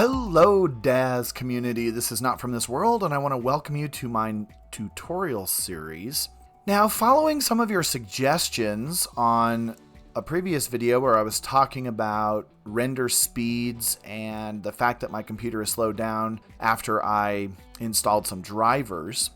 Hello Daz community, this is Not From This World and I want to welcome you to my tutorial series. Now, following some of your suggestions on a previous video where I was talking about render speeds and the fact that my computer is slowed down after I installed some drivers,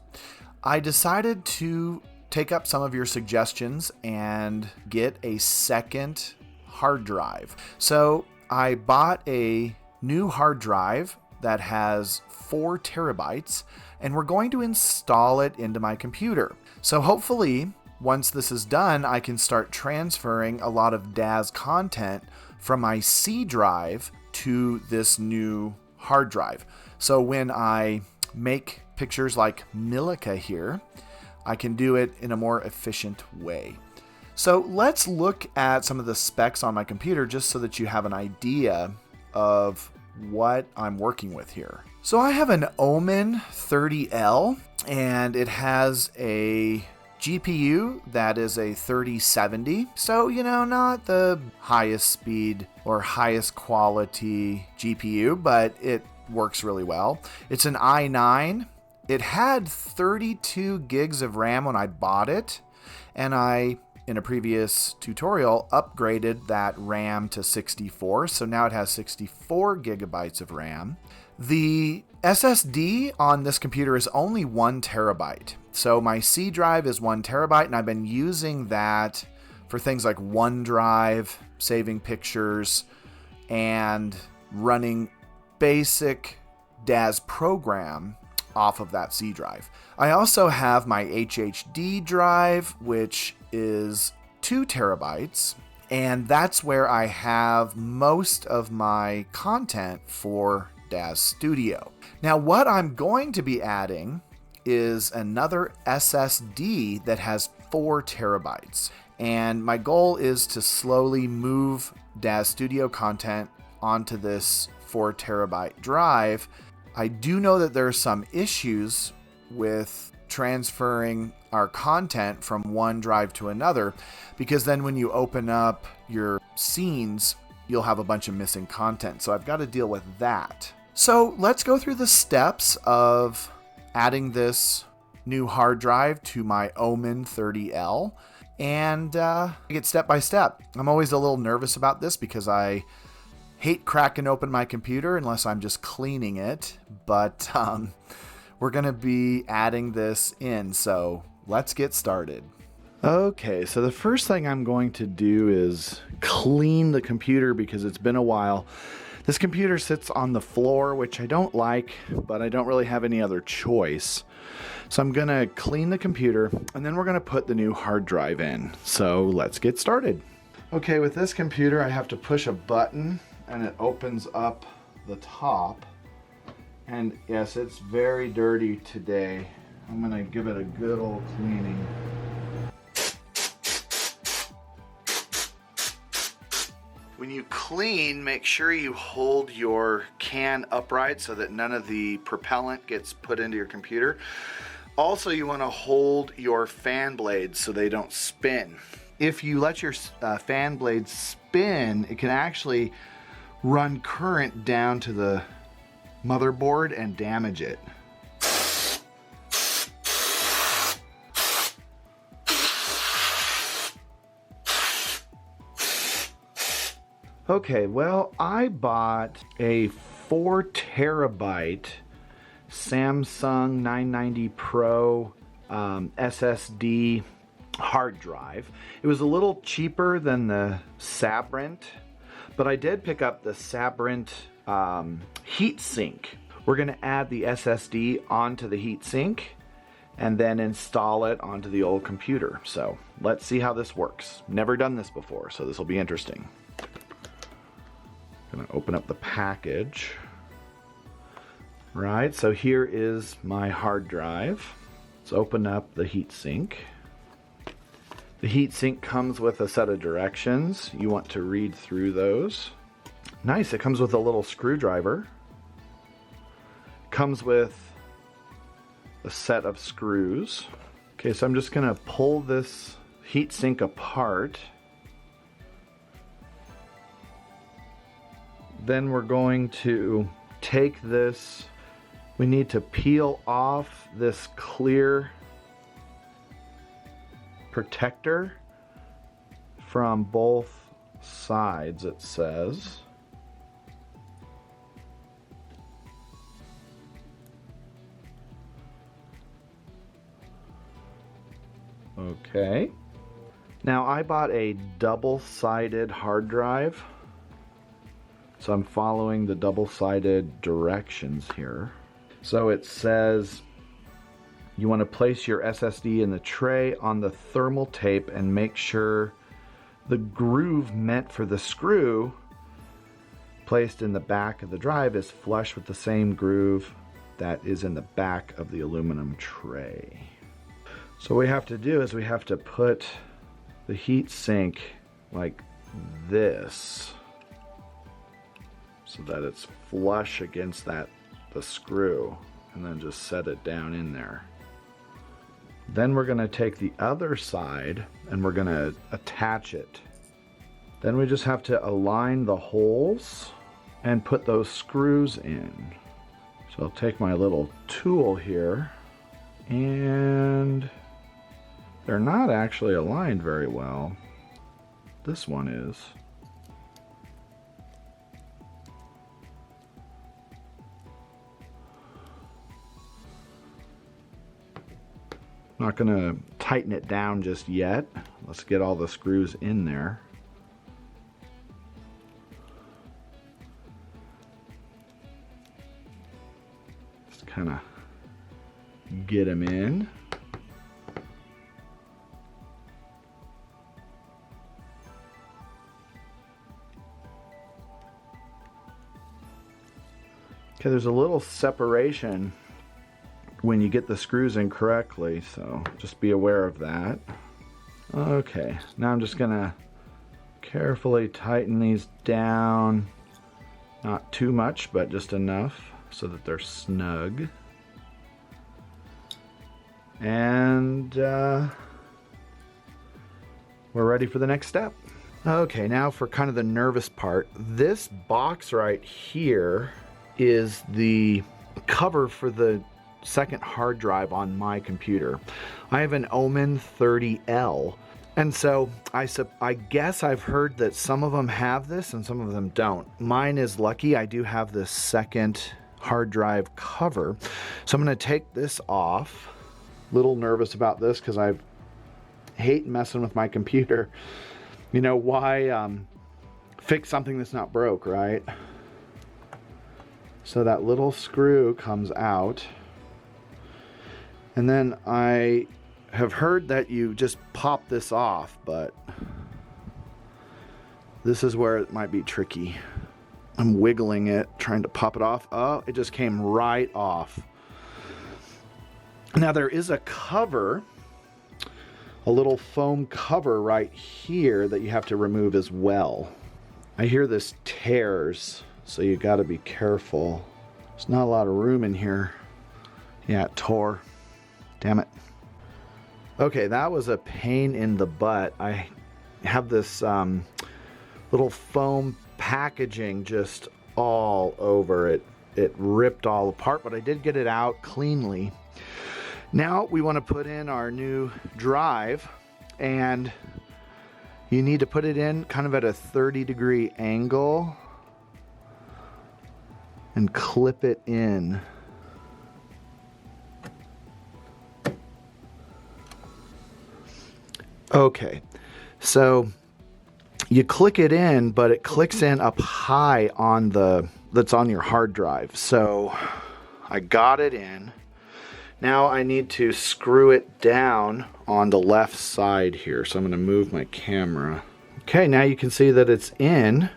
I decided to take up some of your suggestions and get a second hard drive. So I bought a new hard drive that has 4 terabytes and we're going to install it into my computer. So hopefully once this is done, I can start transferring a lot of Daz content from my C drive to this new hard drive. So when I make pictures like Milica here, I can do it in a more efficient way. So let's look at some of the specs on my computer just so that you have an idea of what I'm working with here. So I have an Omen 30L and it has a GPU that is a 3070. So, not the highest speed or highest quality GPU, but it works really well. It's an i9. It had 32 gigs of RAM when I bought it, and I, in a previous tutorial, upgraded that RAM to 64, so now it has 64 gigabytes of RAM. The SSD on this computer is only 1 terabyte. So my C drive is 1 terabyte, and I've been using that for things like OneDrive, saving pictures, and running basic Daz program off of that C drive. I also have my HDD drive, which is 2 terabytes, and that's where I have most of my content for Daz Studio. Now, what I'm going to be adding is another SSD that has 4 terabytes, and my goal is to slowly move Daz Studio content onto this 4 terabyte drive. I do know that there are some issues with transferring our content from one drive to another, because then when you open up your scenes, you'll have a bunch of missing content. So I've got to deal with that. So let's go through the steps of adding this new hard drive to my Omen 30L and get step by step. I'm always a little nervous about this because I hate cracking open my computer unless I'm just cleaning it, but we're going to be adding this in, so let's get started. Okay, so the first thing I'm going to do is clean the computer because it's been a while. This computer sits on the floor, which I don't like, but I don't really have any other choice. So I'm going to clean the computer, and then we're going to put the new hard drive in. So let's get started. Okay, with this computer, I have to push a button, and it opens up the top. And yes, it's very dirty today. I'm going to give it a good old cleaning. When you clean, make sure you hold your can upright so that none of the propellant gets put into your computer. Also, you want to hold your fan blades so they don't spin. If you let your fan blades spin, it can actually run current down to the motherboard and damage it. Okay, well, I bought a 4 terabyte Samsung 990 Pro SSD hard drive. It was a little cheaper than the Sabrent, but I did pick up the Sabrent heatsink. We're going to add the SSD onto the heatsink and then install it onto the old computer. So let's see how this works. Never done this before, so this will be interesting. I'm going to open up the package. Right, so here is my hard drive. Let's open up the heatsink. The heatsink comes with a set of directions. You want to read through those. Nice, it comes with a little screwdriver. Comes with a set of screws. Okay, so I'm just going to pull this heatsink apart. Then we're going to take this, we need to peel off this clear protector from both sides, it says. Okay. Now I bought a double-sided hard drive, so I'm following the double-sided directions here. So it says you want to place your SSD in the tray on the thermal tape and make sure the groove meant for the screw placed in the back of the drive is flush with the same groove that is in the back of the aluminum tray. So what we have to do is we have to put the heat sink like this so that it's flush against the screw, and then just set it down in there. Then we're going to take the other side and we're going to attach it. Then we just have to align the holes and put those screws in. So I'll take my little tool here, and they're not actually aligned very well. This one is. Not going to tighten it down just yet. Let's get all the screws in there. Just kind of get them in. Okay, there's a little separation when you get the screws in correctly, so just be aware of that. Okay, now I'm just gonna carefully tighten these down, not too much, but just enough so that they're snug. And we're ready for the next step. Okay, now for kind of the nervous part. This box right here is the cover for the second hard drive on my computer. I have an Omen 30L, and so I guess I've heard that some of them have this and some of them don't. Mine is lucky. I do have this second hard drive cover, so I'm going to take this off. Little nervous about this because I hate messing with my computer. You know, why fix something that's not broke, right? So that little screw comes out. And then I have heard that you just pop this off, but this is where it might be tricky. I'm wiggling it, trying to pop it off. Oh, it just came right off. Now there is a cover, a little foam cover right here that you have to remove as well. I hear this tears, so you got to be careful. There's not a lot of room in here. Yeah, it tore. Damn it. Okay, that was a pain in the butt. I have this little foam packaging just all over it. It ripped all apart, but I did get it out cleanly. Now we want to put in our new drive, and you need to put it in kind of at a 30-degree angle and clip it in. Okay, so you click it in, but it clicks in up high on that's on your hard drive. So I got it in. Now I need to screw it down on the left side here. So I'm going to move my camera. Okay, now you can see that it's in.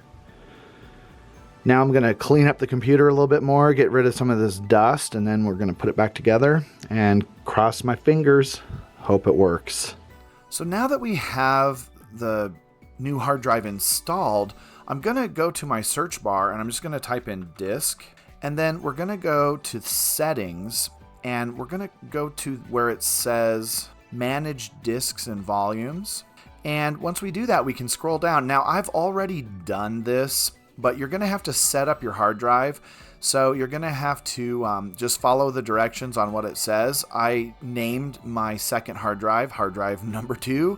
Now I'm going to clean up the computer a little bit more, get rid of some of this dust, and then we're going to put it back together and cross my fingers. Hope it works. So now that we have the new hard drive installed, I'm going to go to my search bar and I'm just going to type in disk, and then we're going to go to settings, and we're going to go to where it says manage disks and volumes. And once we do that, we can scroll down. Now I've already done this, but you're going to have to set up your hard drive. So you're going to have to just follow the directions on what it says. I named my second hard drive number 2.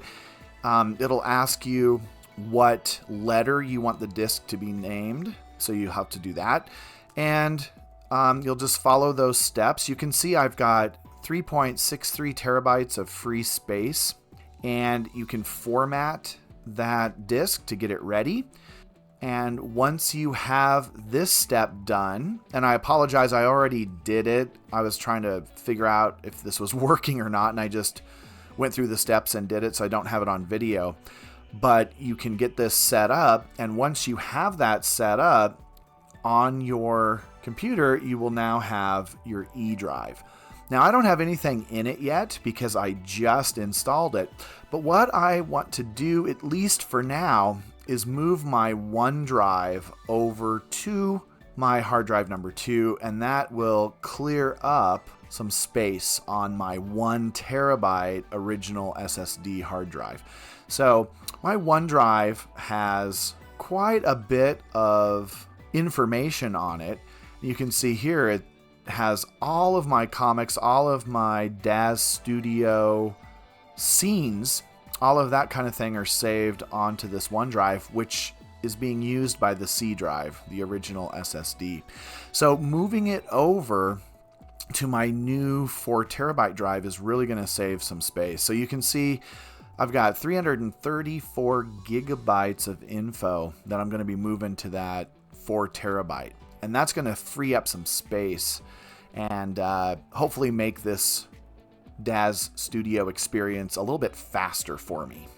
It'll ask you what letter you want the disk to be named. So you have to do that. And you'll just follow those steps. You can see I've got 3.63 terabytes of free space, and you can format that disk to get it ready. And once you have this step done, and I apologize, I already did it. I was trying to figure out if this was working or not, and I just went through the steps and did it, so I don't have it on video. But you can get this set up, and once you have that set up on your computer, you will now have your E drive. Now, I don't have anything in it yet because I just installed it, but what I want to do, at least for now, is move my OneDrive over to my hard drive number 2, and that will clear up some space on my 1 terabyte original SSD hard drive. So my OneDrive has quite a bit of information on it. You can see here it has all of my comics, all of my Daz Studio scenes, all of that kind of thing are saved onto this OneDrive, which is being used by the C drive, the original SSD. So moving it over to my new 4 terabyte drive is really going to save some space. So you can see I've got 334 gigabytes of info that I'm going to be moving to that 4 terabyte. And that's going to free up some space and hopefully make this Daz Studio experience a little bit faster for me.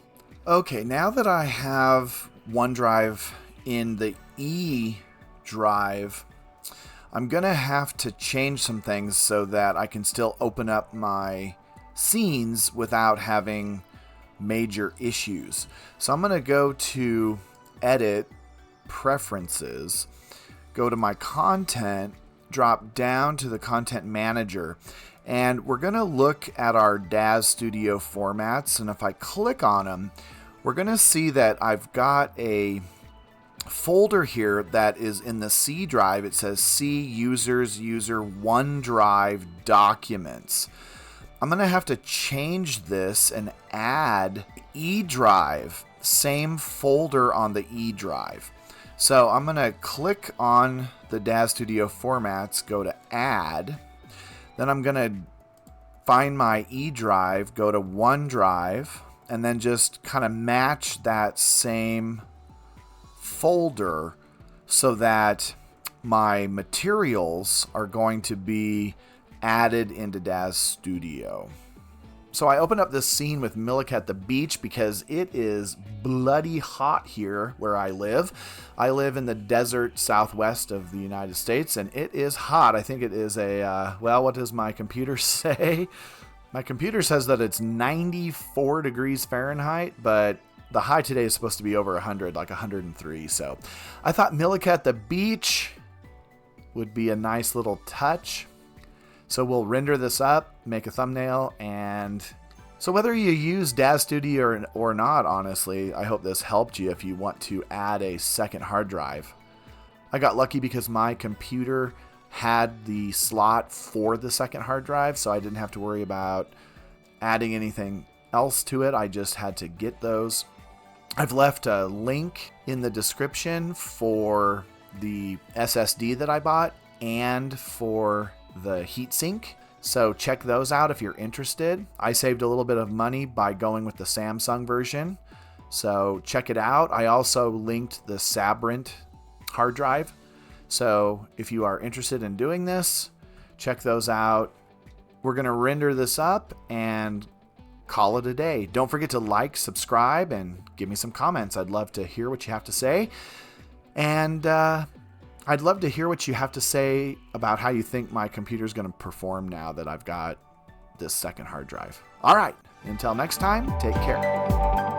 Okay, now that I have OneDrive in the E drive, I'm going to have to change some things so that I can still open up my scenes without having major issues. So I'm going to go to Edit, Preferences, go to my Content, drop down to the Content Manager, and we're going to look at our Daz Studio formats. And if I click on them, we're going to see that I've got a folder here that is in the C drive. It says C Users User OneDrive Documents. I'm going to have to change this and add E drive, same folder on the E drive. So I'm going to click on the Daz Studio formats, go to Add. Then I'm going to find my E drive, go to OneDrive, and then just kind of match that same folder so that my materials are going to be added into Daz Studio. So I opened up this scene with Millik at the beach because it is bloody hot here where I live. I live in the desert southwest of the United States, and it is hot. I think it is a, well, what does my computer say? My computer says that it's 94 degrees Fahrenheit, but the high today is supposed to be over 100, like 103. So I thought Millik at the beach would be a nice little touch. So we'll render this up, make a thumbnail, and so whether you use Daz Studio or not, honestly, I hope this helped you if you want to add a second hard drive. I got lucky because my computer had the slot for the second hard drive, so I didn't have to worry about adding anything else to it. I just had to get those. I've left a link in the description for the SSD that I bought and for the heatsink, so check those out if you're interested. I saved a little bit of money by going with the Samsung version, so check it out. I also linked the Sabrent hard drive, so if you are interested in doing this, check those out. We're going to render this up and call it a day. Don't forget to like, subscribe, and give me some comments. I'd love to hear what you have to say, and I'd love to hear what you have to say about how you think my computer's going to perform now that I've got this second hard drive. All right, until next time, take care.